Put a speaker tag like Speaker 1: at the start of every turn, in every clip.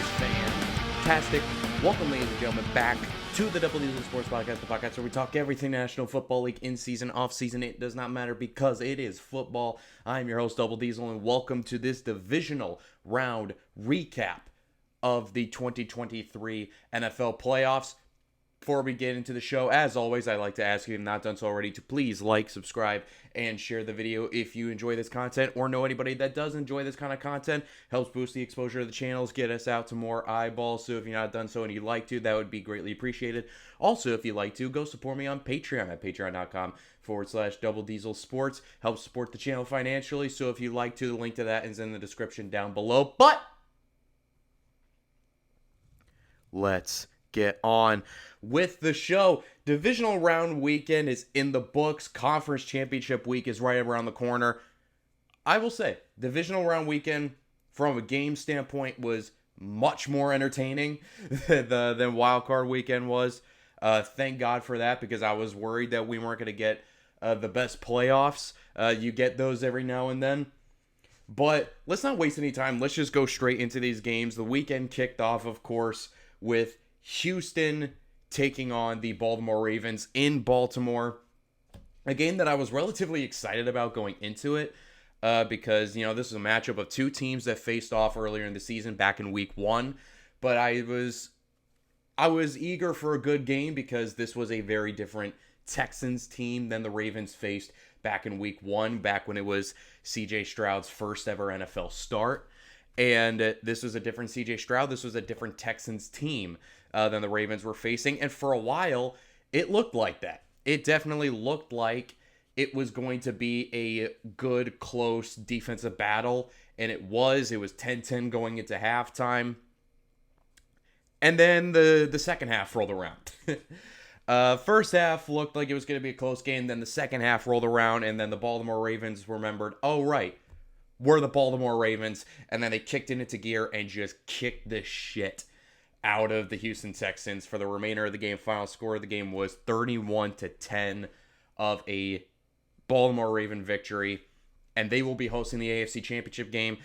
Speaker 1: is fantastic. Welcome, ladies and gentlemen, back to the Divisional Sports Podcast, the podcast where we talk everything National Football League, in season, off season. It does not matter because it is football. I'm your host, Double Diesel, and welcome to this divisional round recap of the 2023 NFL playoffs. Before we get into the show, as always, I'd like to ask you, if not done so already, to please like, subscribe, and share the video if you enjoy this content or know anybody that does enjoy this kind of content. Helps boost the exposure of the channels, get us out to more eyeballs. So if you're not done so and you'd like to, that would be greatly appreciated. Also, if you'd like to, go support me on Patreon at patreon.com/Double Diesel Sports. Helps support the channel financially. So if you'd like to, the link to that is in the description down below. But let's get on with the show. Divisional round weekend is in the books. Conference championship week is right around the corner. I will say, divisional round weekend, from a game standpoint, was much more entertaining than wild card weekend was. Thank God for that, because I was worried that we weren't going to get the best playoffs. You get those every now and then. But let's not waste any time. Let's just go straight into these games. The weekend kicked off, of course, with Houston taking on the Baltimore Ravens in Baltimore. A game that I was relatively excited about going into it because, this is a matchup of two teams that faced off earlier in the season back in week 1. But I was eager for a good game because this was a very different Texans team than the Ravens faced back in week 1, back when it was C.J. Stroud's first ever NFL start. And this was a different C.J. Stroud. This was a different Texans team than the Ravens were facing. And for a while, it looked like that. It definitely looked like it was going to be a good, close defensive battle. And it was. It was 10-10 going into halftime. And then the second half rolled around. First half looked like it was going to be a close game. Then the second half rolled around. And then the Baltimore Ravens remembered, oh, right, we're the Baltimore Ravens. And then they kicked it into gear and just kicked the shit out of the Houston Texans for the remainder of the game. Final score of the game was 31-10 of a Baltimore Raven victory. And they will be hosting the AFC Championship game.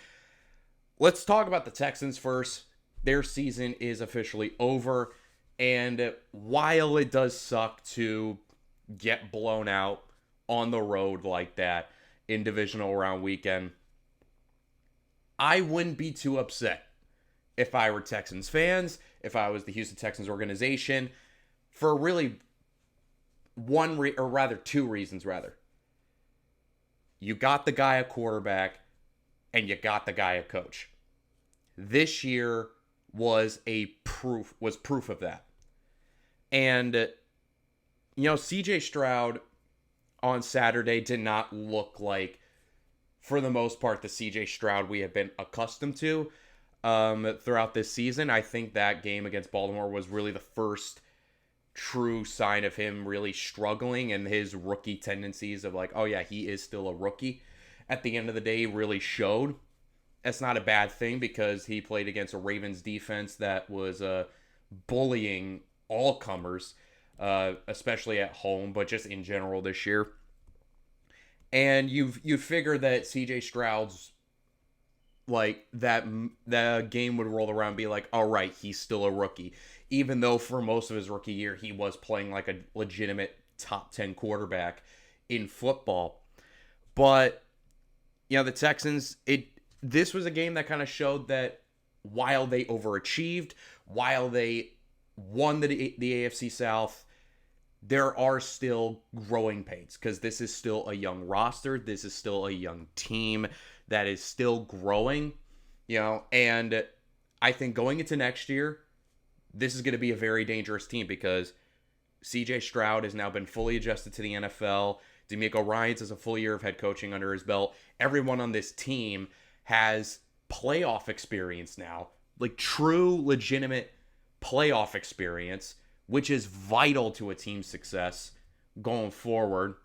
Speaker 1: Let's talk about the Texans first. Their season is officially over. And while it does suck to get blown out on the road like that in divisional round weekend, I wouldn't be too upset if I were Texans fans, if I was the Houston Texans organization, for really two reasons. You got the guy a quarterback, and you got the guy a coach. This year was proof of that. And C.J. Stroud on Saturday did not look like, for the most part, the C.J. Stroud we have been accustomed to throughout this season. I think that game against Baltimore was really the first true sign of him really struggling, and his rookie tendencies of like, oh yeah, he is still a rookie. At the end of the day, really showed. That's not a bad thing because he played against a Ravens defense that was bullying all comers, especially at home, but just in general this year. And you figure that C.J. Stroud's like that game would roll around and be like, all right, he's still a rookie. Even though for most of his rookie year, he was playing like a legitimate top 10 quarterback in football. But, the Texans, this was a game that kind of showed that while they overachieved, while they won the AFC South, there are still growing pains because this is still a young roster. This is still a young team that is still growing, and I think going into next year, this is going to be a very dangerous team because C.J. Stroud has now been fully adjusted to the NFL. D'Amico Ryans has a full year of head coaching under his belt. Everyone on this team has playoff experience now, like true, legitimate playoff experience, which is vital to a team's success going forward.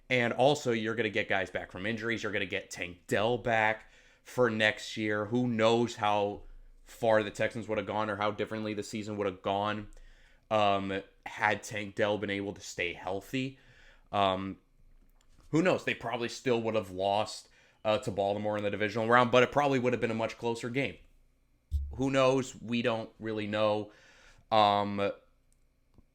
Speaker 1: And also, you're going to get guys back from injuries. You're going to get Tank Dell back for next year. Who knows how far the Texans would have gone or how differently the season would have gone had Tank Dell been able to stay healthy. Who knows? They probably still would have lost to Baltimore in the divisional round, but it probably would have been a much closer game. Who knows? We don't really know. Um,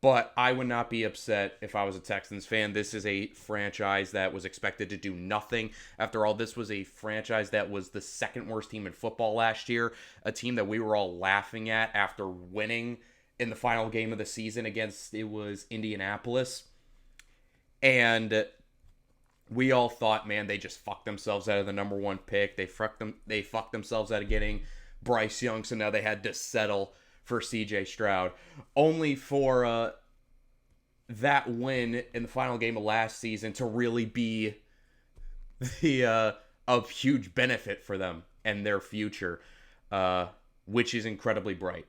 Speaker 1: but I would not be upset if I was a Texans fan. This is a franchise that was expected to do nothing. After all, this was a franchise that was the second worst team in football last year. A team that we were all laughing at after winning in the final game of the season against, it was Indianapolis. And we all thought, man, they just fucked themselves out of the number one pick. They fucked themselves out of getting Bryce Young, so now they had to settle for CJ Stroud. Only for that win in the final game of last season to really be the of huge benefit for them and their future, which is incredibly bright.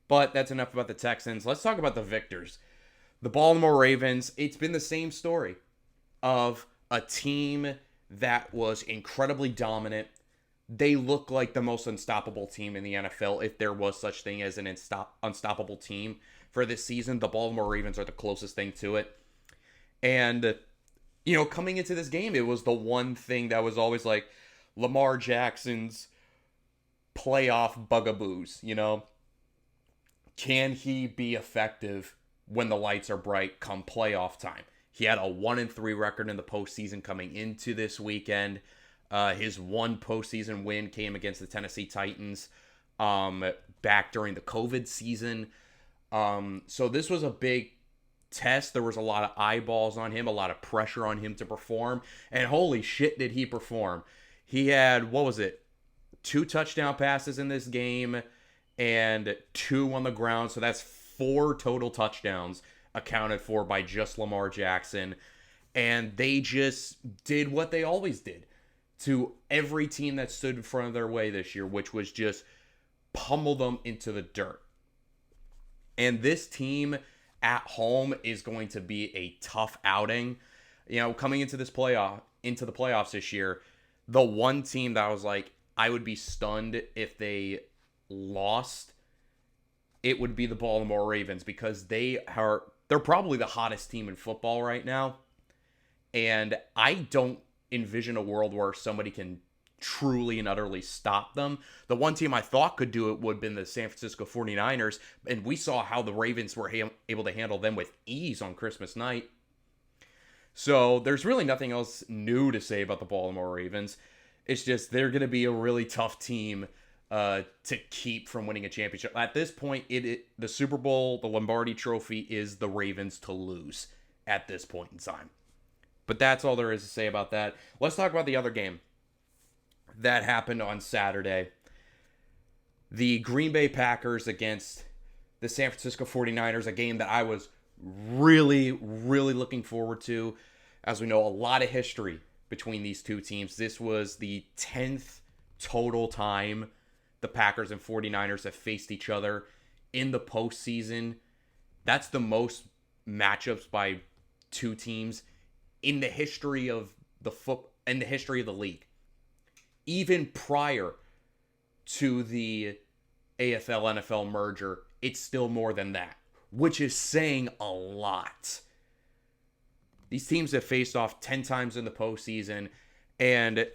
Speaker 1: But that's enough about the Texans. Let's talk about the victors. The Baltimore Ravens, it's been the same story of a team that was incredibly dominant. They look like the most unstoppable team in the NFL, if there was such thing as an unstoppable team for this season. The Baltimore Ravens are the closest thing to it. And, coming into this game, it was the one thing that was always like Lamar Jackson's playoff bugaboos, Can he be effective when the lights are bright come playoff time? He had a 1-3 record in the postseason coming into this weekend. His one postseason win came against the Tennessee Titans back during the COVID season. So this was a big test. There was a lot of eyeballs on him, a lot of pressure on him to perform. And holy shit, did he perform. He had, 2 touchdown passes in this game and 2 on the ground. So that's 4 total touchdowns accounted for by just Lamar Jackson. And they just did what they always did to every team that stood in front of their way this year, which was just pummel them into the dirt. And this team at home is going to be a tough outing. Coming into the playoffs this year, the one team that I was like, I would be stunned if they lost, it would be the Baltimore Ravens, because they're probably the hottest team in football right now. And I don't envision a world where somebody can truly and utterly stop them. The one team I thought could do it would have been the San Francisco 49ers, and we saw how the Ravens were able to handle them with ease on Christmas night. So there's really nothing else new to say about the Baltimore Ravens. It's just they're going to be a really tough team to keep from winning a championship. At this point, the Super Bowl, the Lombardi Trophy, is the Ravens to lose at this point in time. But that's all there is to say about that. Let's talk about the other game that happened on Saturday. The Green Bay Packers against the San Francisco 49ers, a game that I was really, really looking forward to. As we know, a lot of history between these two teams. This was the 10th total time the Packers and 49ers have faced each other in the postseason. That's the most matchups by two teams in the history of the league. Even prior to the AFL NFL merger, it's still more than that, which is saying a lot. These teams have faced off 10 times in the postseason, and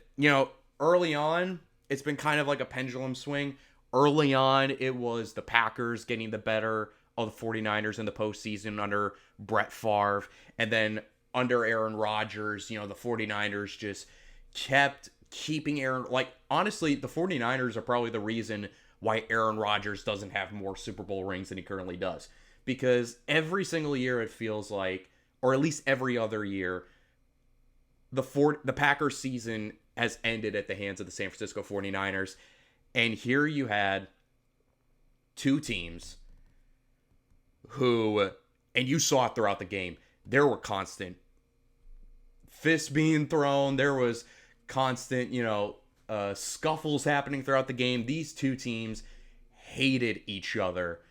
Speaker 1: early on, it's been kind of like a pendulum swing. Early on, it was the Packers getting the better of the 49ers in the postseason under Brett Favre, and then under Aaron Rodgers, the 49ers just kept keeping Aaron... honestly, the 49ers are probably the reason why Aaron Rodgers doesn't have more Super Bowl rings than he currently does. Because every single year it feels like, or at least every other year, the Packers season has ended at the hands of the San Francisco 49ers. And here you had two teams who, and you saw it throughout the game, there were constant fists being thrown. There was constant, scuffles happening throughout the game. These two teams hated each other,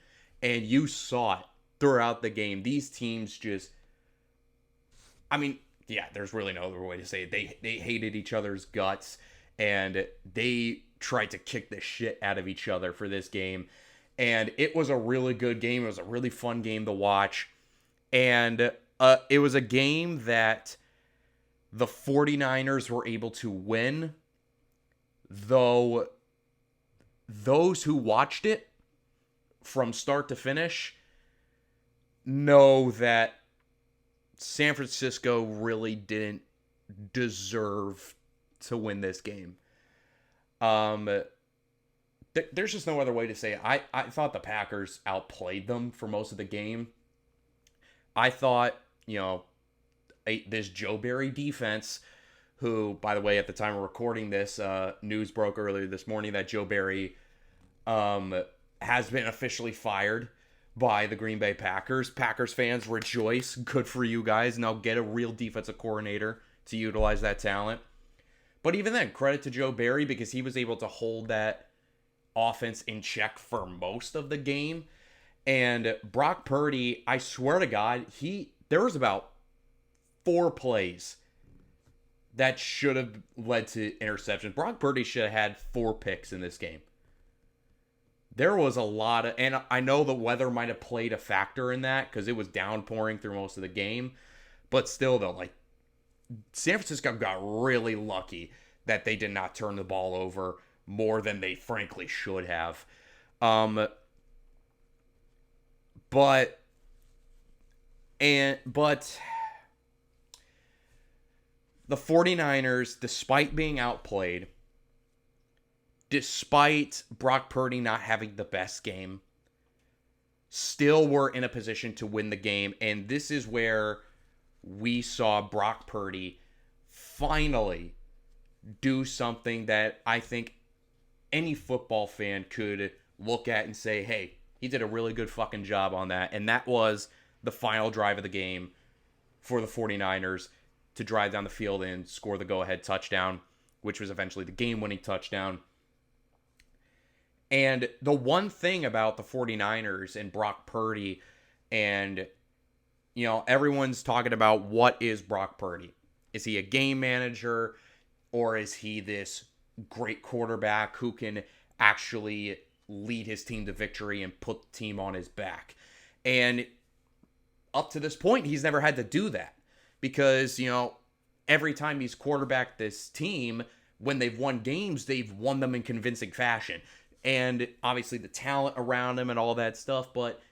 Speaker 1: and you saw it throughout the game. These teams just, there's really no other way to say it. They hated each other's guts, and they tried to kick the shit out of each other for this game. And it was a really good game. It was a really fun game to watch. And it was a game that the 49ers were able to win, though those who watched it from start to finish know that San Francisco really didn't deserve to win this game. There's just no other way to say it. I thought the Packers outplayed them for most of the game. I thought, this Joe Barry defense, who, by the way, at the time of recording this, news broke earlier this morning that Joe Barry has been officially fired by the Green Bay Packers. Packers fans, rejoice. Good for you guys. Now get a real defensive coordinator to utilize that talent. But even then, credit to Joe Barry because he was able to hold that offense in check for most of the game. And Brock Purdy, I swear to God, there was about 4 plays that should have led to interceptions. Brock Purdy should have had 4 picks in this game. There was a lot of, and I know the weather might have played a factor in that because it was downpouring through most of the game. But still, though, San Francisco got really lucky that they did not turn the ball over more than they frankly should have. But the 49ers, despite being outplayed, despite Brock Purdy not having the best game, still were in a position to win the game. And this is where we saw Brock Purdy finally do something that I think any football fan could look at and say, hey, he did a really good fucking job on that. And that was the final drive of the game for the 49ers to drive down the field and score the go-ahead touchdown, which was eventually the game-winning touchdown. And the one thing about the 49ers and Brock Purdy, and, everyone's talking about what is Brock Purdy? Is he a game manager, or is he this great quarterback who can actually lead his team to victory and put the team on his back? And up to this point, he's never had to do that because, every time he's quarterbacked this team, when they've won games, they've won them in convincing fashion. And obviously the talent around him and all that stuff, but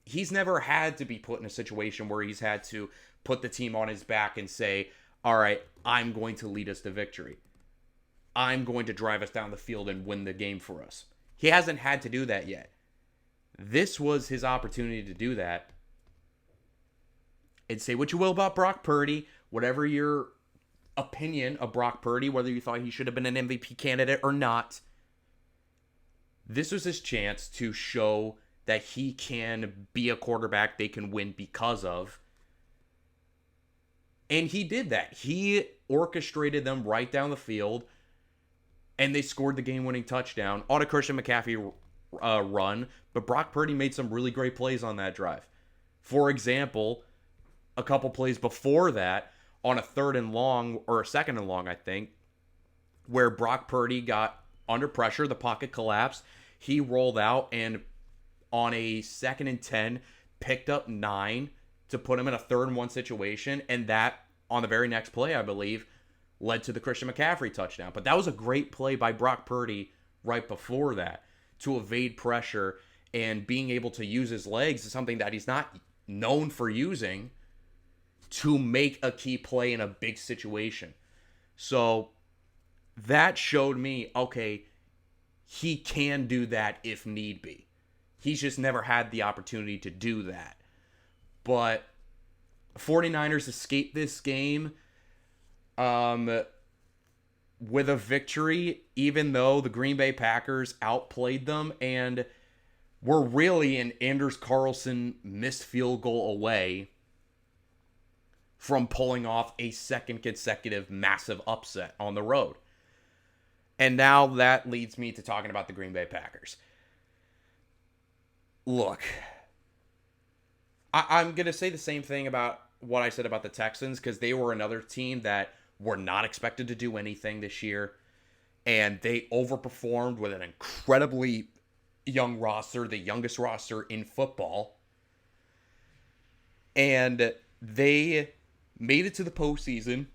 Speaker 1: he's never had to be put in a situation where he's had to put the team on his back and say, all right, I'm going to lead us to victory. I'm going to drive us down the field and win the game for us. He hasn't had to do that yet. This was his opportunity to do that. And say what you will about Brock Purdy, whatever your opinion of Brock Purdy, whether you thought he should have been an MVP candidate or not, this was his chance to show that he can be a quarterback they can win because of. And he did that. He orchestrated them right down the field, and they scored the game-winning touchdown on a Christian McCaffrey run. But Brock Purdy made some really great plays on that drive. For example, a couple plays before that, on a 3rd and long, or a 2nd and long, I think, where Brock Purdy got under pressure, the pocket collapsed, he rolled out, and on a 2nd and 10, picked up 9 to put him in a 3rd and 1 situation, and that, on the very next play, I believe, led to the Christian McCaffrey touchdown. But that was a great play by Brock Purdy right before that to evade pressure, and being able to use his legs is something that he's not known for using to make a key play in a big situation. So that showed me, okay, he can do that if need be. He's just never had the opportunity to do that. But 49ers escaped this game with a victory, even though the Green Bay Packers outplayed them and were really an Anders Carlson missed field goal away from pulling off a 2nd consecutive massive upset on the road. And now that leads me to talking about the Green Bay Packers. Look, I'm going to say the same thing about what I said about the Texans, because they were another team that were not expected to do anything this year. And they overperformed with an incredibly young roster, the youngest roster in football. And they made it to the postseason,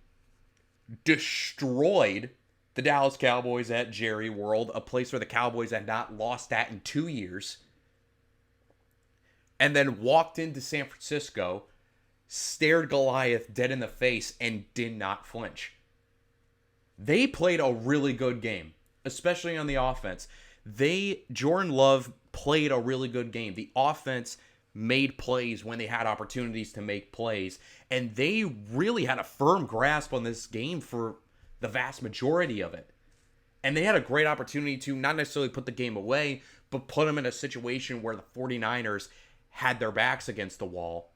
Speaker 1: destroyed the Dallas Cowboys at Jerry World, a place where the Cowboys had not lost at in 2 years, and then walked into San Francisco, stared Goliath dead in the face, and did not flinch. They played a really good game, especially on the offense. Jordan Love played a really good game. The offense made plays when they had opportunities to make plays, and they really had a firm grasp on this game for the vast majority of it. And they had a great opportunity to not necessarily put the game away, but put them in a situation where the 49ers had their backs against the wall.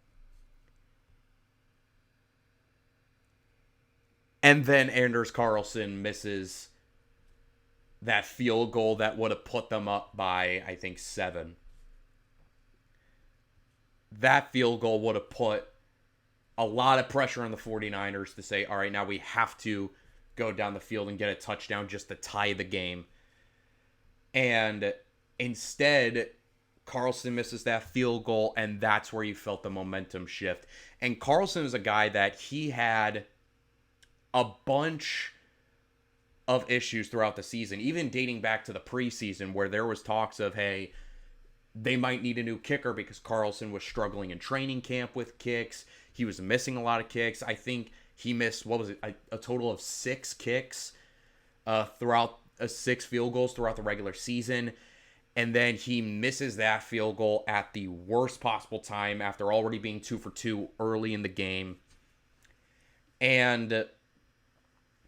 Speaker 1: And then Anders Carlson misses that field goal that would have put them up by, I think, 7. That field goal would have put a lot of pressure on the 49ers to say, all right, now we have to go down the field and get a touchdown just to tie the game. And instead, Carlson misses that field goal, and that's where you felt the momentum shift. And Carlson is a guy that he had a bunch of issues throughout the season, even dating back to the preseason, where there was talks of, hey, they might need a new kicker because Carlson was struggling in training camp with kicks. He was missing a lot of kicks. I think he missed, a total of 6 kicks throughout 6 field goals throughout the regular season. And then he misses that field goal at the worst possible time after already being 2 for 2 early in the game. And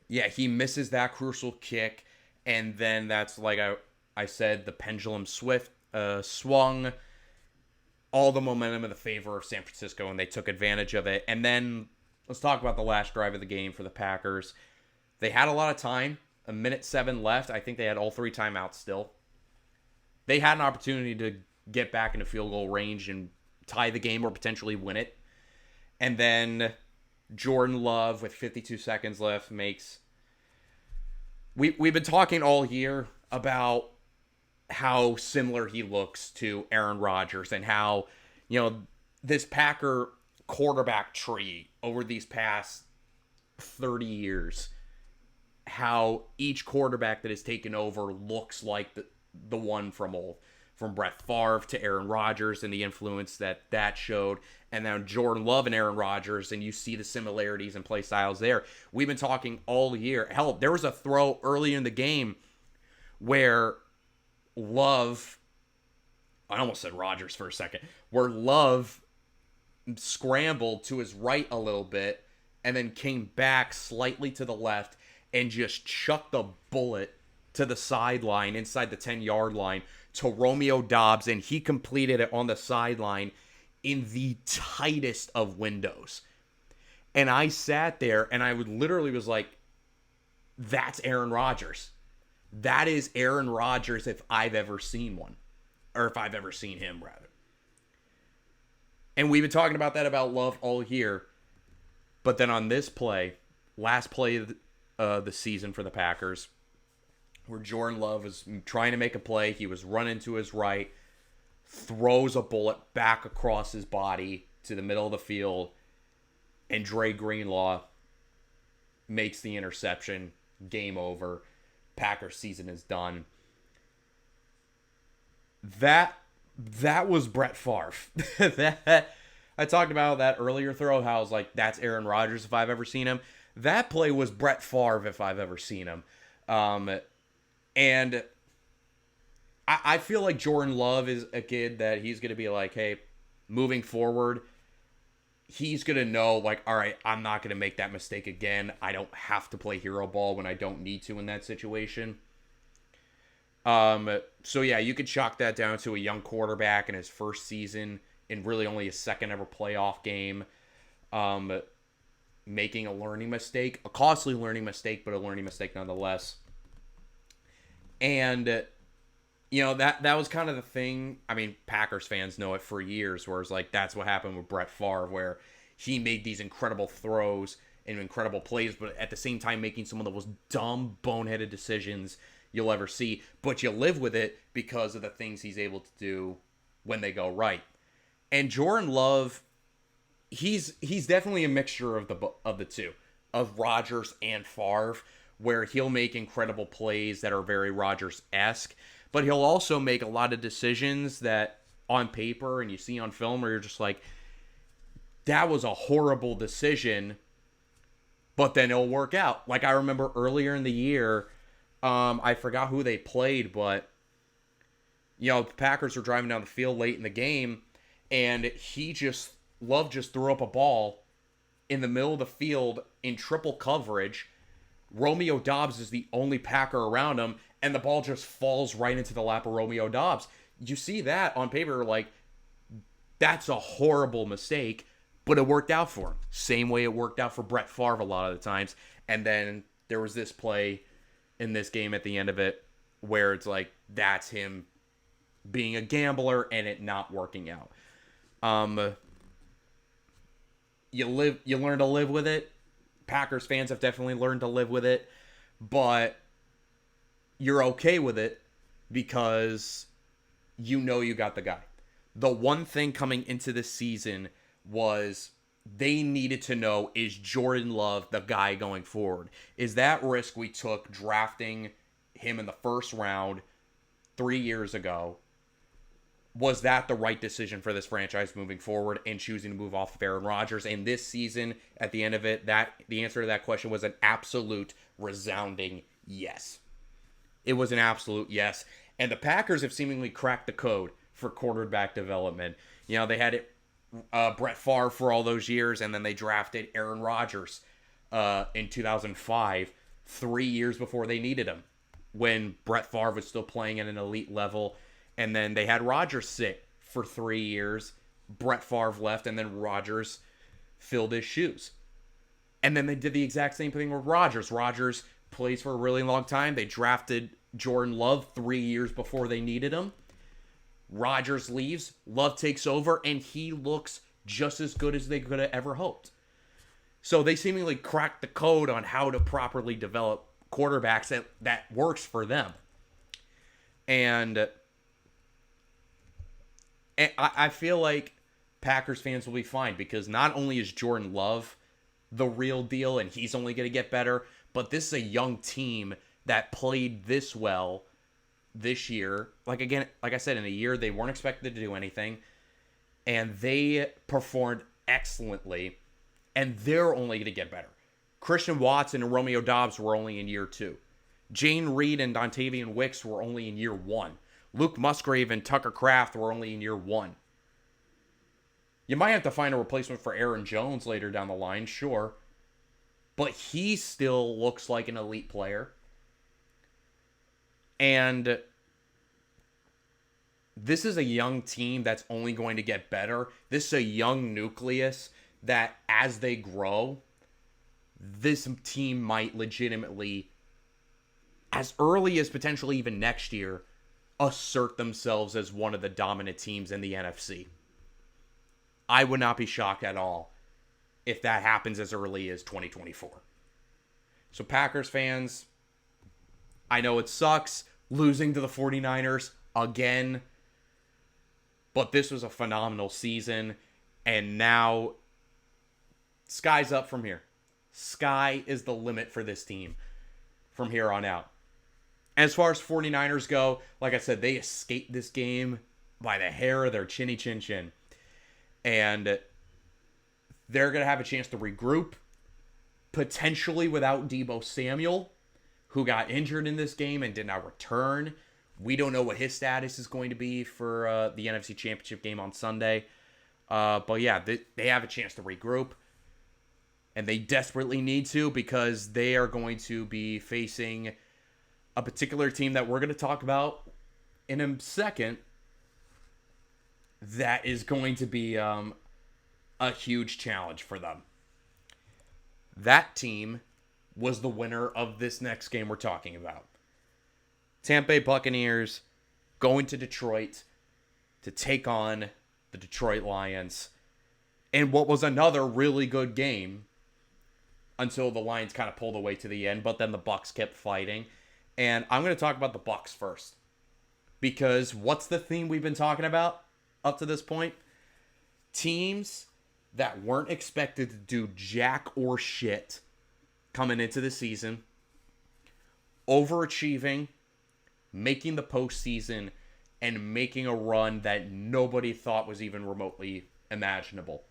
Speaker 1: yeah, he misses that crucial kick. And then that's, like I said, the pendulum swung all the momentum in the favor of San Francisco, and they took advantage of it. And then let's talk about the last drive of the game for the Packers. They had a lot of time, 1:07 left. I think they had all 3 timeouts still. They had an opportunity to get back into field goal range and tie the game or potentially win it. And then Jordan Love, with 52 seconds left, makes... We've been talking all year about how similar he looks to Aaron Rodgers and how, this Packer quarterback tree over these past 30 years, how each quarterback that has taken over looks like the one from Brett Favre to Aaron Rodgers and the influence that showed, and now Jordan Love and Aaron Rodgers, and you see the similarities and play styles there. We've been talking all year. Hell, there was a throw early in the game where Love, I almost said Rodgers for a second, where Love scrambled to his right a little bit and then came back slightly to the left and just chucked the bullet to the sideline inside the 10-yard line to Romeo Doubs, and he completed it on the sideline in the tightest of windows. And I sat there and I literally was like, that's Aaron Rodgers. That is Aaron Rodgers if I've ever seen one. Or if I've ever seen him, rather. And we've been talking about that about Love all year. But then on this play, last play of the season for the Packers, where Jordan Love was trying to make a play, he was running to his right, throws a bullet back across his body to the middle of the field, and Dre Greenlaw makes the interception. Game over. Packers season is done. That was Brett Favre. I talked about that earlier throw, how I was like, that's Aaron Rodgers if I've ever seen him. That play was Brett Favre if I've ever seen him. And I feel like Jordan Love is a kid that he's going to be like, hey, moving forward, he's going to know, like, all right, I'm not going to make that mistake again. I don't have to play hero ball when I don't need to in that situation. So, yeah, you could chalk that down to a young quarterback in his first season, in really only his second ever playoff game, making a learning mistake, a costly learning mistake, but a learning mistake nonetheless. And, that was kind of the thing. I mean, Packers fans know it for years, where it's like, that's what happened with Brett Favre, where he made these incredible throws and incredible plays, but at the same time making some of the most dumb, boneheaded decisions you'll ever see. But you live with it because of the things he's able to do when they go right. And Jordan Love, he's definitely a mixture of the two, of Rodgers and Favre, where he'll make incredible plays that are very Rodgers-esque, but he'll also make a lot of decisions that on paper and you see on film where you're just like, that was a horrible decision, but then it'll work out. Like I remember earlier in the year, I forgot who they played, but the Packers were driving down the field late in the game, and Love just threw up a ball in the middle of the field in triple coverage. Romeo Doubs is the only Packer around him, and the ball just falls right into the lap of Romeo Doubs. You see that on paper, like, that's a horrible mistake, but it worked out for him. Same way it worked out for Brett Favre a lot of the times. And then there was this play in this game at the end of it where it's like, that's him being a gambler and it not working out. You learn to live with it. Packers fans have definitely learned to live with it, but you're okay with it because you got the guy. The one thing coming into this season was they needed to know, is Jordan Love the guy going forward? Is that risk we took drafting him in the first round 3 years ago, was that the right decision for this franchise moving forward and choosing to move off of Aaron Rodgers? And this season, at the end of it, the answer to that question was an absolute resounding yes. It was an absolute yes. And the Packers have seemingly cracked the code for quarterback development. They had Brett Favre for all those years, and then they drafted Aaron Rodgers in 2005, 3 years before they needed him, when Brett Favre was still playing at an elite level. And then they had Rodgers sit for 3 years. Brett Favre left, and then Rodgers filled his shoes. And then they did the exact same thing with Rodgers. Rodgers plays for a really long time. They drafted Jordan Love 3 years before they needed him. Rodgers leaves, Love takes over, and he looks just as good as they could have ever hoped. So they seemingly cracked the code on how to properly develop quarterbacks that works for them. And I feel like Packers fans will be fine because not only is Jordan Love the real deal and he's only going to get better, but this is a young team that played this well this year. Like I said, in a year they weren't expected to do anything, and they performed excellently, and they're only going to get better. Christian Watson and Romeo Doubs were only in year 2. Jane Reed and Dontavian Wicks were only in year 1. Luke Musgrave and Tucker Kraft were only in year 1. You might have to find a replacement for Aaron Jones later down the line, sure. But he still looks like an elite player. And this is a young team that's only going to get better. This is a young nucleus that, as they grow, this team might legitimately, as early as potentially even next year, assert themselves as one of the dominant teams in the NFC. I would not be shocked at all if that happens as early as 2024. So Packers fans, I know it sucks losing to the 49ers again, but this was a phenomenal season, and now sky's up from here. Sky is the limit for this team from here on out. As far as 49ers go, like I said, they escaped this game by the hair of their chinny chin chin. And they're going to have a chance to regroup, potentially without Deebo Samuel, who got injured in this game and did not return. We don't know what his status is going to be for the NFC Championship game on Sunday. But yeah, they have a chance to regroup. And they desperately need to, because they are going to be facing a particular team that we're going to talk about in a second that is going to be a huge challenge for them. That team was the winner of this next game we're talking about. Tampa Bay Buccaneers going to Detroit to take on the Detroit Lions in what was another really good game until the Lions kind of pulled away to the end, but then the Bucs kept fighting. And I'm going to talk about the Bucs first, because what's the theme we've been talking about up to this point? Teams that weren't expected to do jack or shit coming into the season overachieving, making the postseason, and making a run that nobody thought was even remotely imaginable.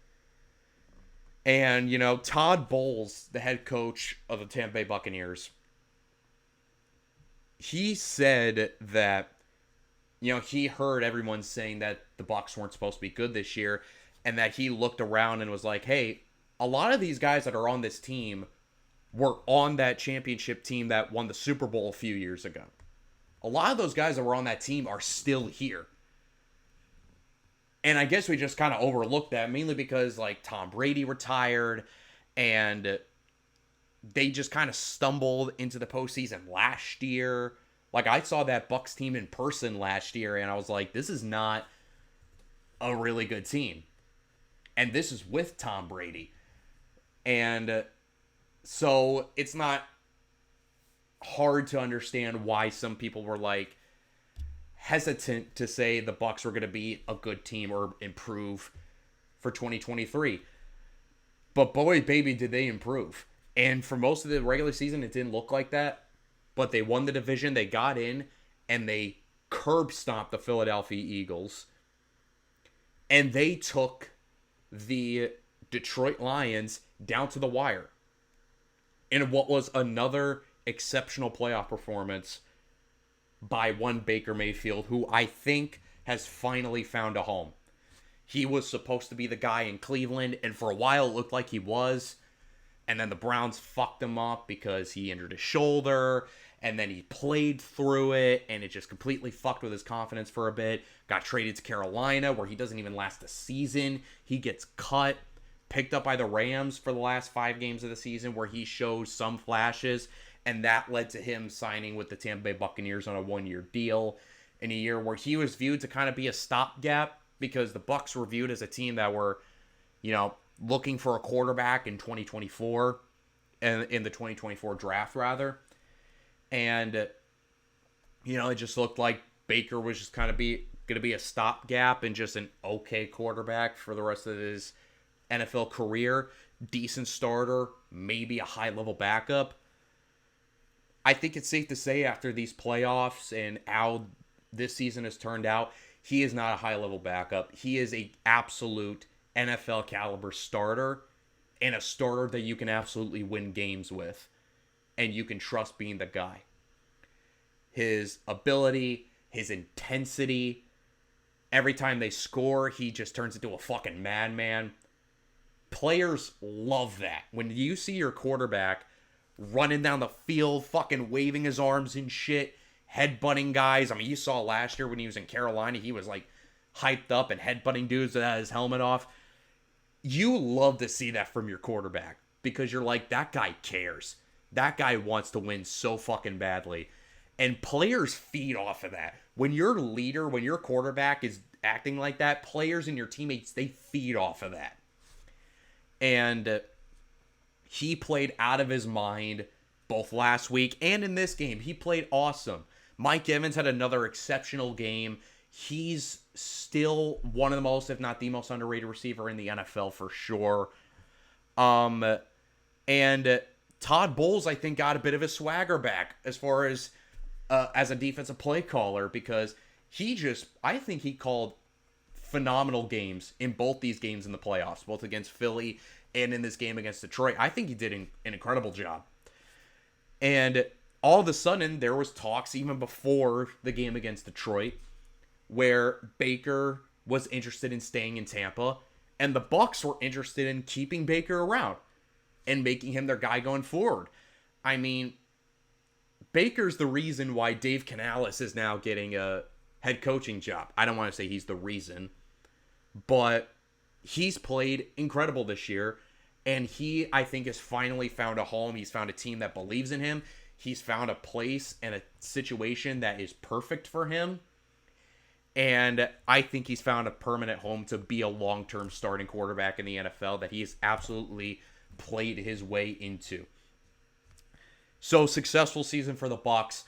Speaker 1: And, Todd Bowles, the head coach of the Tampa Bay Buccaneers, he said that, he heard everyone saying that the Bucs weren't supposed to be good this year, and that he looked around and was like, hey, a lot of these guys that are on this team were on that championship team that won the Super Bowl a few years ago. A lot of those guys that were on that team are still here. And I guess we just kind of overlooked that, mainly because, Tom Brady retired, and they just kind of stumbled into the postseason last year. I saw that Bucs team in person last year, and I was like, this is not a really good team. And this is with Tom Brady. And so it's not hard to understand why some people were, hesitant to say the Bucs were going to be a good team or improve for 2023. But boy, baby, did they improve. And for most of the regular season, it didn't look like that. But they won the division, they got in, and they curb stomped the Philadelphia Eagles. And they took the Detroit Lions down to the wire in what was another exceptional playoff performance by one Baker Mayfield, who I think has finally found a home. He was supposed to be the guy in Cleveland, and for a while it looked like he was. And then the Browns fucked him up because he injured his shoulder, and then he played through it, and it just completely fucked with his confidence for a bit. Got traded to Carolina, where he doesn't even last a season. He gets cut, picked up by the Rams for the last 5 games of the season, where he shows some flashes, and that led to him signing with the Tampa Bay Buccaneers on a 1-year deal in a year where he was viewed to kind of be a stopgap, because the Bucs were viewed as a team that were, looking for a quarterback in 2024, and in the 2024 draft, rather. And, it just looked like Baker was just kind of going to be a stopgap and just an okay quarterback for the rest of his NFL career. Decent starter, maybe a high-level backup. I think it's safe to say after these playoffs and how this season has turned out, he is not a high-level backup. He is an absolute NFL caliber starter, and a starter that you can absolutely win games with, and you can trust being the guy. His ability, his intensity, every time they score, he just turns into a fucking madman. Players love that. When you see your quarterback running down the field, fucking waving his arms and shit, headbutting guys. I mean, you saw last year when he was in Carolina, he was hyped up and headbutting dudes that had his helmet off. You love to see that from your quarterback, because you're like, that guy cares. That guy wants to win so fucking badly. And players feed off of that. When your leader, when your quarterback is acting like that, players and your teammates, they feed off of that. And he played out of his mind both last week and in this game. He played awesome. Mike Evans had another exceptional game. He's still one of the most, if not the most underrated receiver in the NFL for sure. And Todd Bowles, I think, got a bit of his swagger back as far as a defensive play caller, because I think he called phenomenal games in both these games in the playoffs, both against Philly and in this game against Detroit. I think he did an incredible job. And all of a sudden, there was talks even before the game against Detroit where Baker was interested in staying in Tampa, and the Bucs were interested in keeping Baker around and making him their guy going forward. I mean, Baker's the reason why Dave Canales is now getting a head coaching job. I don't want to say he's the reason, but he's played incredible this year, and he, I think, has finally found a home. He's found a team that believes in him. He's found a place and a situation that is perfect for him. And I think he's found a permanent home to be a long-term starting quarterback in the NFL that he's absolutely played his way into. So, successful season for the Bucs,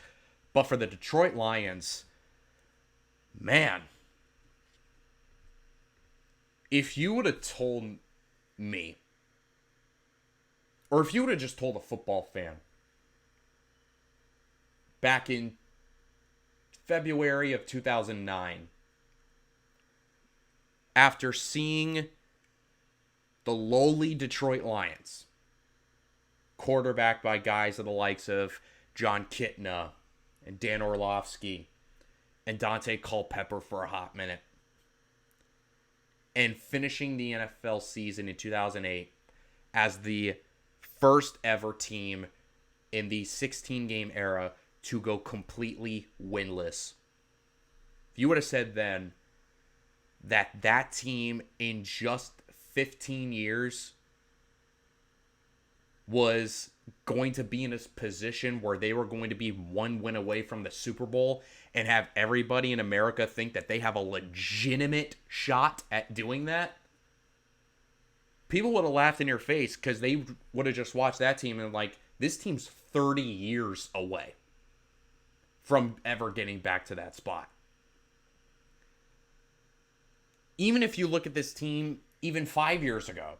Speaker 1: but for the Detroit Lions, man, if you would have told me, or if you would have just told a football fan back in February of 2009 after seeing the lowly Detroit Lions, quarterbacked by guys of the likes of John Kitna and Dan Orlovsky and Dante Culpepper for a hot minute, and finishing the NFL season in 2008 as the first ever team in the 16-game era to go completely winless. If you would have said then that team in just 15 years was going to be in a position where they were going to be one win away from the Super Bowl and have everybody in America think that they have a legitimate shot at doing that, people would have laughed in your face because they would have just watched that team and like, this team's 30 years away from ever getting back to that spot. Even if you look at this team even 5 years ago,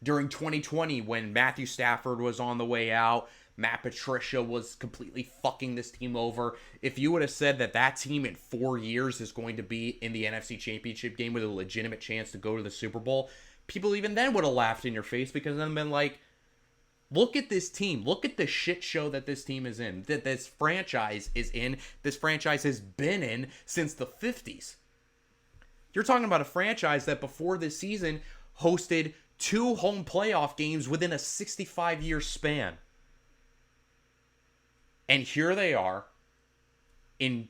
Speaker 1: during 2020 when Matthew Stafford was on the way out, Matt Patricia was completely fucking this team over. If you would have said that team in 4 years is going to be in the NFC Championship game with a legitimate chance to go to the Super Bowl, people even then would have laughed in your face because then been like, look at this team. Look at the shit show that this team is in, that this franchise is in. This franchise has been in since the 50s. You're talking about a franchise that before this season hosted 2 home playoff games within a 65-year span. And here they are in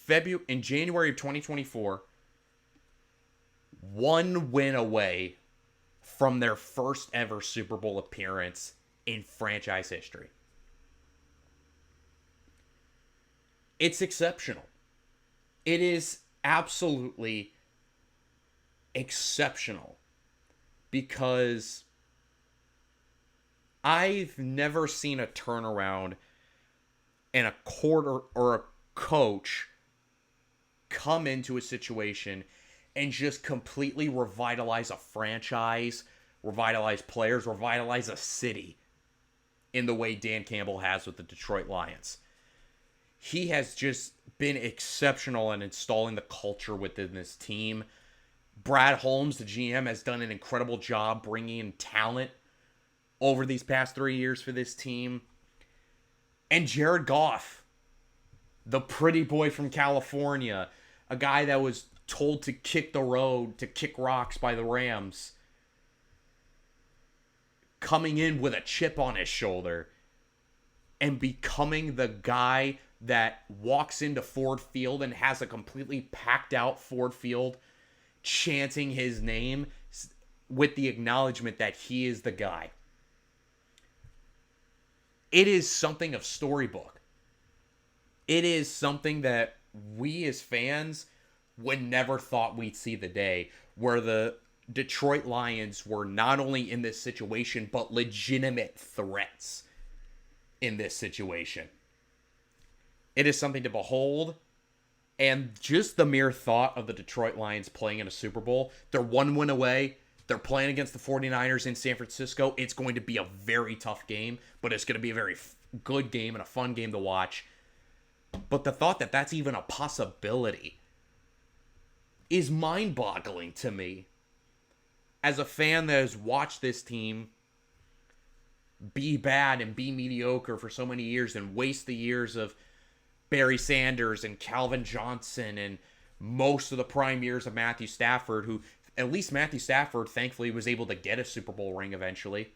Speaker 1: January of 2024, 1 win away from their first ever Super Bowl appearance in franchise history. It's exceptional. It is absolutely exceptional because I've never seen a turnaround and a quarter or a coach come into a situation and just completely revitalize a franchise, revitalize players, revitalize a city in the way Dan Campbell has with the Detroit Lions. He has just been exceptional in installing the culture within this team. Brad Holmes, the GM, has done an incredible job bringing in talent over these past 3 years for this team. And Jared Goff, the pretty boy from California, a guy that was told to kick the road, to kick rocks by the Rams, coming in with a chip on his shoulder and becoming the guy that walks into Ford Field and has a completely packed out Ford Field chanting his name with the acknowledgement that he is the guy. It is something of storybook. It is something that we as fans would never thought we'd see the day, where the Detroit Lions were not only in this situation, but legitimate threats in this situation. It is something to behold. And just the mere thought of the Detroit Lions playing in a Super Bowl, they're 1 win away. They're playing against the 49ers in San Francisco. It's going to be a very tough game, but it's going to be a very good game and a fun game to watch. But the thought that that's even a possibility is mind-boggling to me. As a fan that has watched this team be bad and be mediocre for so many years and waste the years of Barry Sanders and Calvin Johnson and most of the prime years of Matthew Stafford, who at least Matthew Stafford thankfully was able to get a Super Bowl ring eventually.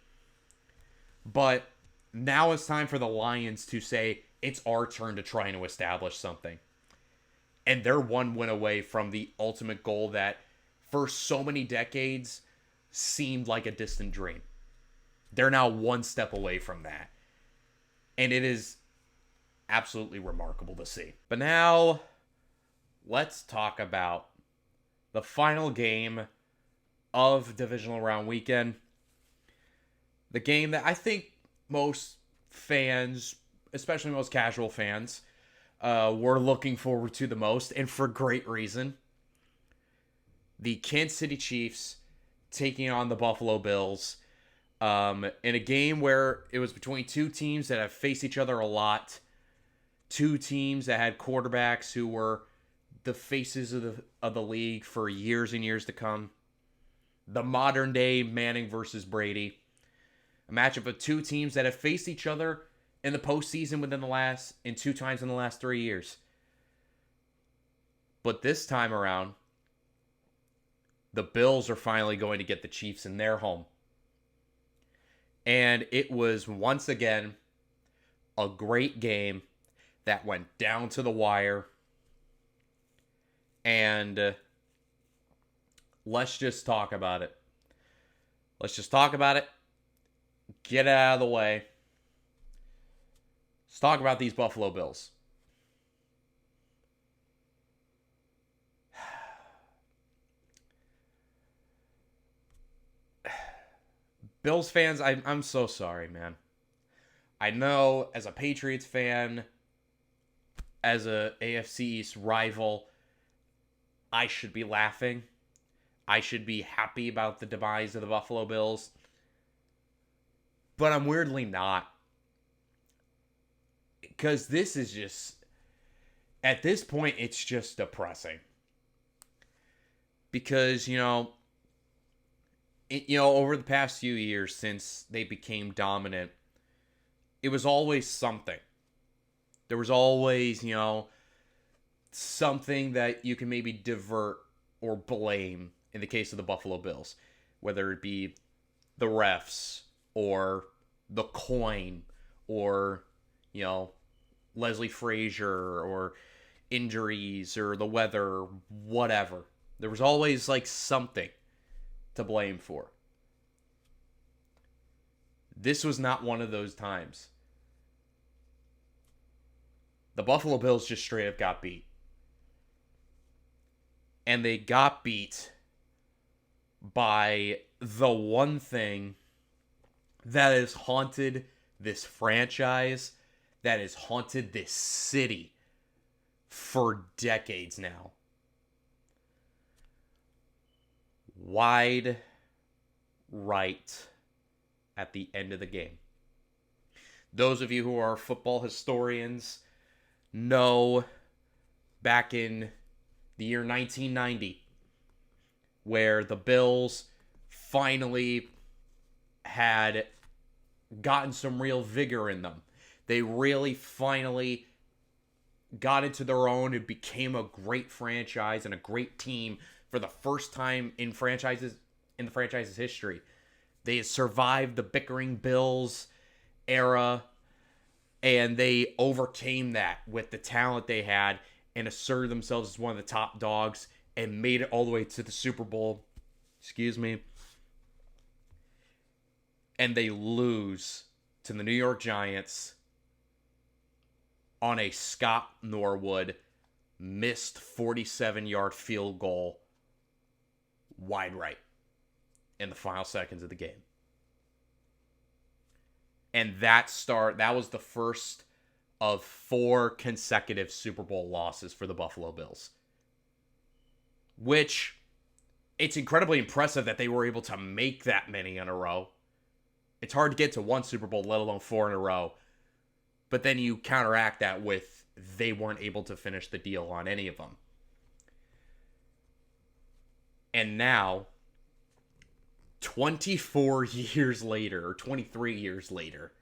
Speaker 1: But now it's time for the Lions to say, it's our turn to try and establish something. And they're 1 win away from the ultimate goal that for so many decades seemed like a distant dream. They're now 1 step away from that. And it is absolutely remarkable to see. But now, let's talk about the final game of Divisional Round Weekend. The game that I think most fans, especially most casual fans, were looking forward to the most, and for great reason. The Kansas City Chiefs taking on the Buffalo Bills in a game where it was between 2 teams that have faced each other a lot. Two teams that had quarterbacks who were the faces of the league for years and years to come. The modern day Manning versus Brady. A matchup of two teams that have faced each other in the postseason in 2 times in the last 3 years. But this time around, the Bills are finally going to get the Chiefs in their home. And it was once again a great game that went down to the wire. And let's just talk about it. Get it out of the way. Let's talk about these Buffalo Bills. Bills fans, I'm so sorry, man. I know as a Patriots fan, as a AFC East rival, I should be laughing. I should be happy about the demise of the Buffalo Bills. But I'm weirdly not. Because this is just, at this point, it's just depressing. Because, over the past few years since they became dominant, it was always something. There was always, something that you can maybe divert or blame in the case of the Buffalo Bills. Whether it be the refs or the coin or, Leslie Frazier or injuries or the weather, whatever. There was always something to blame for. This was not one of those times. The Buffalo Bills just straight up got beat. And they got beat by the one thing that has haunted this franchise, that has haunted this city for decades now. Wide right at the end of the game. Those of you who are football historians know back in the year 1990, where the Bills finally had gotten some real vigor in them. They really finally got into their own and became a great franchise and a great team for the first time in the franchise's history. They had survived the bickering Bills era, and they overcame that with the talent they had and asserted themselves as one of the top dogs and made it all the way to the Super Bowl. And they lose to the New York Giants on a Scott Norwood missed 47-yard field goal wide right in the final seconds of the game. And that was the first of 4 consecutive Super Bowl losses for the Buffalo Bills. Which, it's incredibly impressive that they were able to make that many in a row. It's hard to get to 1 Super Bowl, let alone 4 in a row. But then you counteract that with they weren't able to finish the deal on any of them. And now, 24 years later, or 23 years later,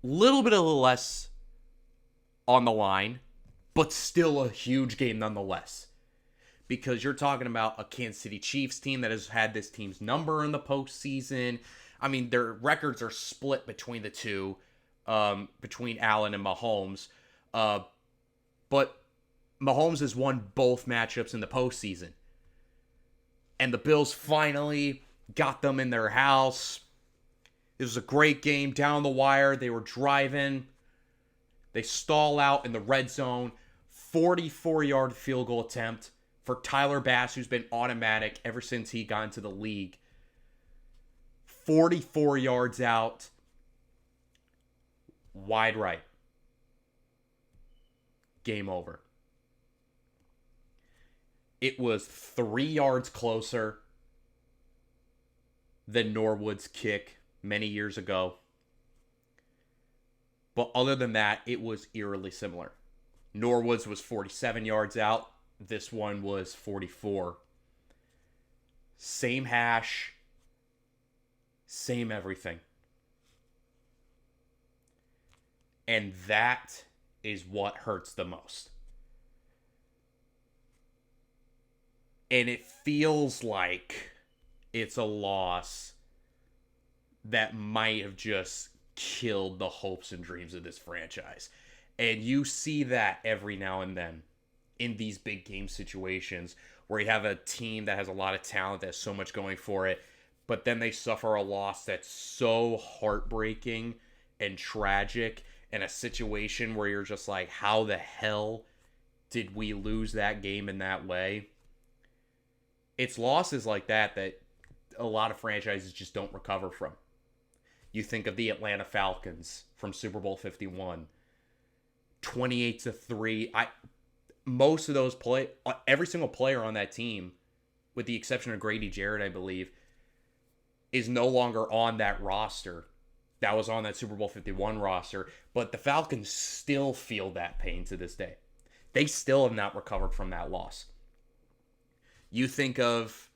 Speaker 1: little bit of less on the line, but still a huge game nonetheless. Because you're talking about a Kansas City Chiefs team that has had this team's number in the postseason. I mean, their records are split between the two, between Allen and Mahomes. But Mahomes has won both matchups in the postseason. And the Bills finally got them in their house. It was a great game, down the wire. They were driving. They stall out in the red zone. 44-yard field goal attempt for Tyler Bass, who's been automatic ever since he got into the league. 44 yards out. Wide right. Game over. It was 3 yards closer than Norwood's kick many years ago. But other than that, it was eerily similar. Norwood's was 47 yards out. This one was 44. Same hash, same everything. And that is what hurts the most. And it feels like it's a loss that might have just killed the hopes and dreams of this franchise. And you see that every now and then in these big game situations where you have a team that has a lot of talent, that has so much going for it, but then they suffer a loss that's so heartbreaking and tragic, in a situation where you're just like, how the hell did we lose that game in that way? It's losses like that a lot of franchises just don't recover from. You think of the Atlanta Falcons from Super Bowl 51, 28-3. Most of those every single player on that team, with the exception of Grady Jarrett, I believe, is no longer on that roster. That was on that Super Bowl 51 roster, but the Falcons still feel that pain to this day. They still have not recovered from that loss. You think of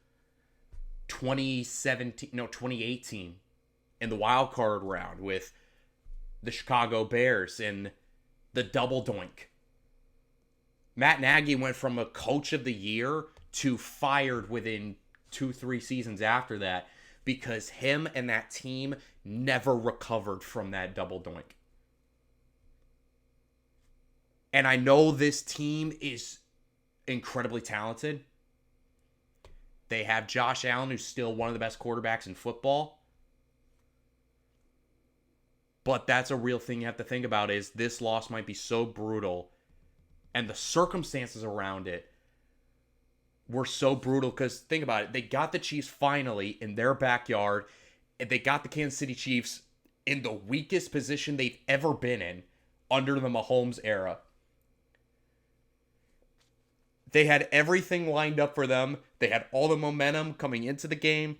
Speaker 1: 2018 in the wild card round with the Chicago Bears and the double doink. Matt Nagy went from a coach of the year to fired within 2-3 seasons after that because him and that team never recovered from that double doink. And I know this team is incredibly talented. They have Josh Allen, who's still one of the best quarterbacks in football. But that's a real thing you have to think about, is this loss might be so brutal, and the circumstances around it were so brutal, because think about it. They got the Chiefs finally in their backyard, and they got the Kansas City Chiefs in the weakest position they've ever been in under the Mahomes era. They had everything lined up for them. They had all the momentum coming into the game.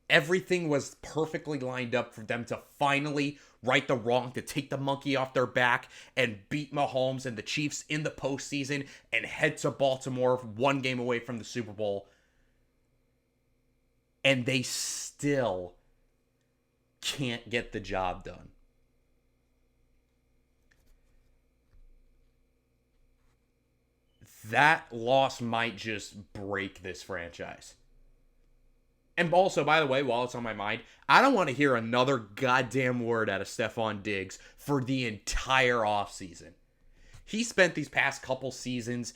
Speaker 1: Everything was perfectly lined up for them to finally right the wrong, to take the monkey off their back and beat Mahomes and the Chiefs in the postseason and head to Baltimore, one game away from the Super Bowl. And they still can't get the job done. That loss might just break this franchise. And also, by the way, while it's on my mind, I don't want to hear another goddamn word out of Stephon Diggs for the entire offseason. He spent these past couple seasons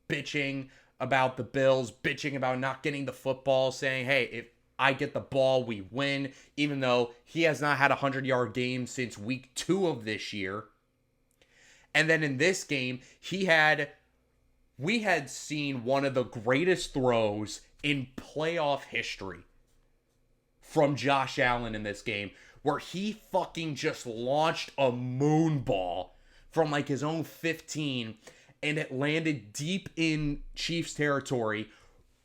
Speaker 1: bitching about the Bills, bitching about not getting the football, saying, hey, if I get the ball, we win, even though he has not had a 100-yard game since week 2 of this year. And then in this game, we had seen one of the greatest throws in playoff history from Josh Allen in this game, where he fucking just launched a moonball from like his own 15, and it landed deep in Chiefs territory,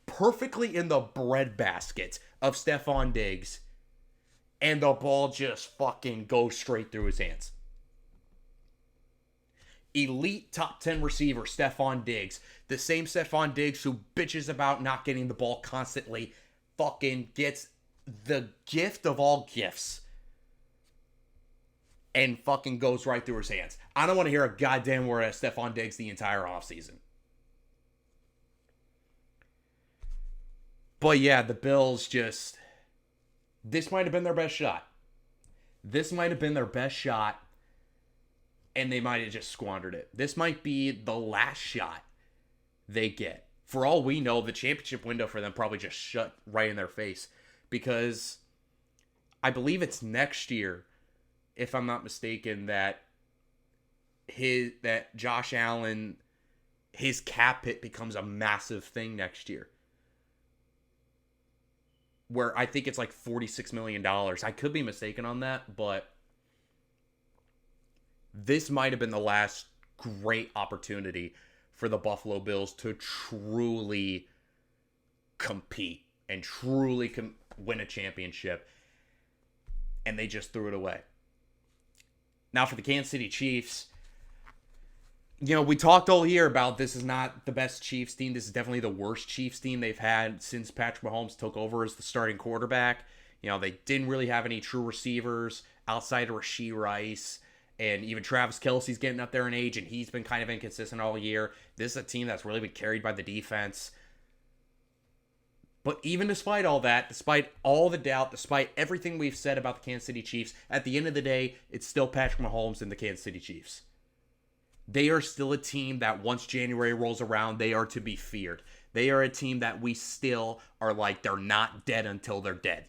Speaker 1: perfectly in the breadbasket of Stephon Diggs, and the ball just fucking goes straight through his hands. Elite top 10 receiver Stephon Diggs, the same Stephon Diggs who bitches about not getting the ball constantly, fucking gets the gift of all gifts and fucking goes right through his hands. I don't want to hear a goddamn word out of Stephon Diggs the entire offseason. But yeah, the Bills just, this might have been their best shot. This might have been their best shot, and they might have just squandered it. This might be the last shot they get. For all we know, the championship window for them probably just shut right in their face, because I believe it's next year, if I'm not mistaken, that Josh Allen, his cap hit becomes a massive thing next year, where I think it's like $46 million. I could be mistaken on that, but this might have been the last great opportunity for the Buffalo Bills to truly compete and truly win a championship, and they just threw it away. Now for the Kansas City Chiefs, we talked all year about this is not the best Chiefs team. This is definitely the worst Chiefs team they've had since Patrick Mahomes took over as the starting quarterback. They didn't really have any true receivers outside of Rashee Rice. And even Travis Kelce's getting up there in age, and he's been kind of inconsistent all year. This is a team that's really been carried by the defense. But even despite all that, despite all the doubt, despite everything we've said about the Kansas City Chiefs, at the end of the day, it's still Patrick Mahomes and the Kansas City Chiefs. They are still a team that once January rolls around, they are to be feared. They are a team that we still are like, they're not dead until they're dead.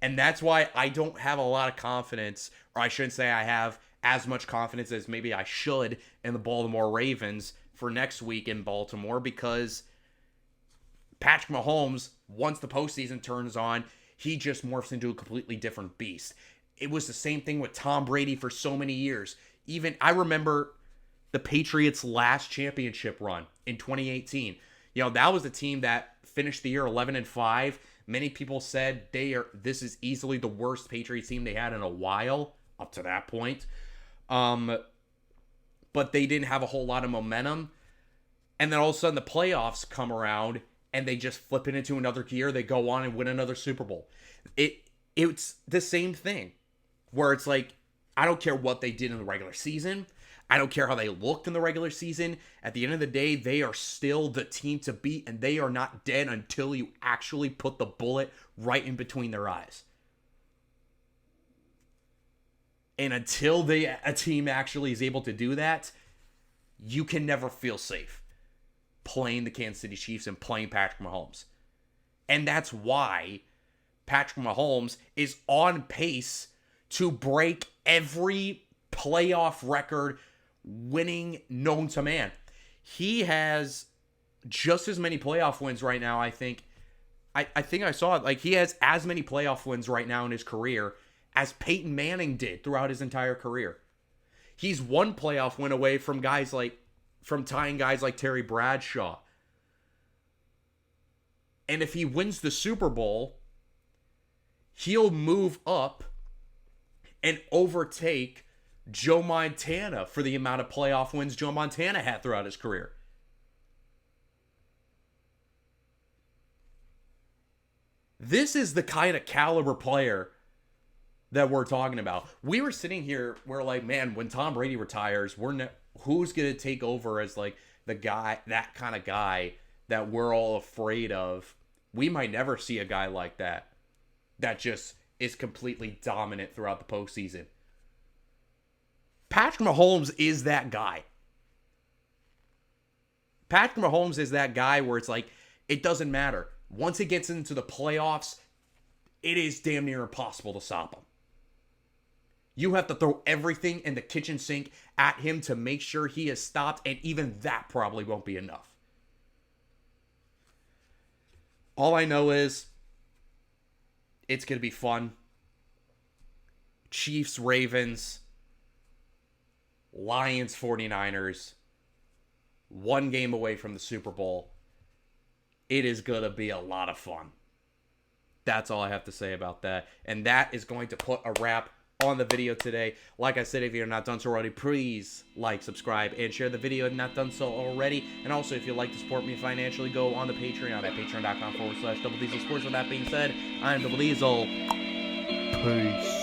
Speaker 1: And that's why I don't have a lot of confidence, or I shouldn't say I have as much confidence as maybe I should in the Baltimore Ravens for next week in Baltimore, because Patrick Mahomes, once the postseason turns on, he just morphs into a completely different beast. It was the same thing with Tom Brady for so many years. Even I remember the Patriots' last championship run in 2018. That was a team that finished the year 11-5. Many people said this is easily the worst Patriots team they had in a while up to that point. But they didn't have a whole lot of momentum. And then all of a sudden the playoffs come around and they just flip it into another gear. They go on and win another Super Bowl. It's the same thing where it's like, I don't care what they did in the regular season. I don't care how they looked in the regular season. At the end of the day, they are still the team to beat, and they are not dead until you actually put the bullet right in between their eyes. And until a team actually is able to do that, you can never feel safe playing the Kansas City Chiefs and playing Patrick Mahomes. And that's why Patrick Mahomes is on pace to break every playoff record winning known to man. He has just as many playoff wins right now, I think. I think I saw it. Like, he has as many playoff wins right now in his career as Peyton Manning did throughout his entire career. He's one playoff win away from tying guys like Terry Bradshaw. And if he wins the Super Bowl, he'll move up and overtake Joe Montana for the amount of playoff wins Joe Montana had throughout his career. This is the kind of caliber player that we're talking about. We were sitting here, we're like, man, when Tom Brady retires, who's going to take over as like the guy, that kind of guy that we're all afraid of? We might never see a guy like that just is completely dominant throughout the postseason. Patrick Mahomes is that guy. Patrick Mahomes is that guy where it's like, it doesn't matter. Once it gets into the playoffs, it is damn near impossible to stop him. You have to throw everything in the kitchen sink at him to make sure he is stopped, and even that probably won't be enough. All I know is it's going to be fun. Chiefs, Ravens, Lions, 49ers, one game away from the Super Bowl. It is going to be a lot of fun. That's all I have to say about that. And that is going to put a wrap on the video today. Like I said, if you're not done so already, please like, subscribe, and share the video if not done so already. And also, if you'd like to support me financially, go on the Patreon at patreon.com/Double Diesel Sports. With that being said, I'm Double Diesel. Peace.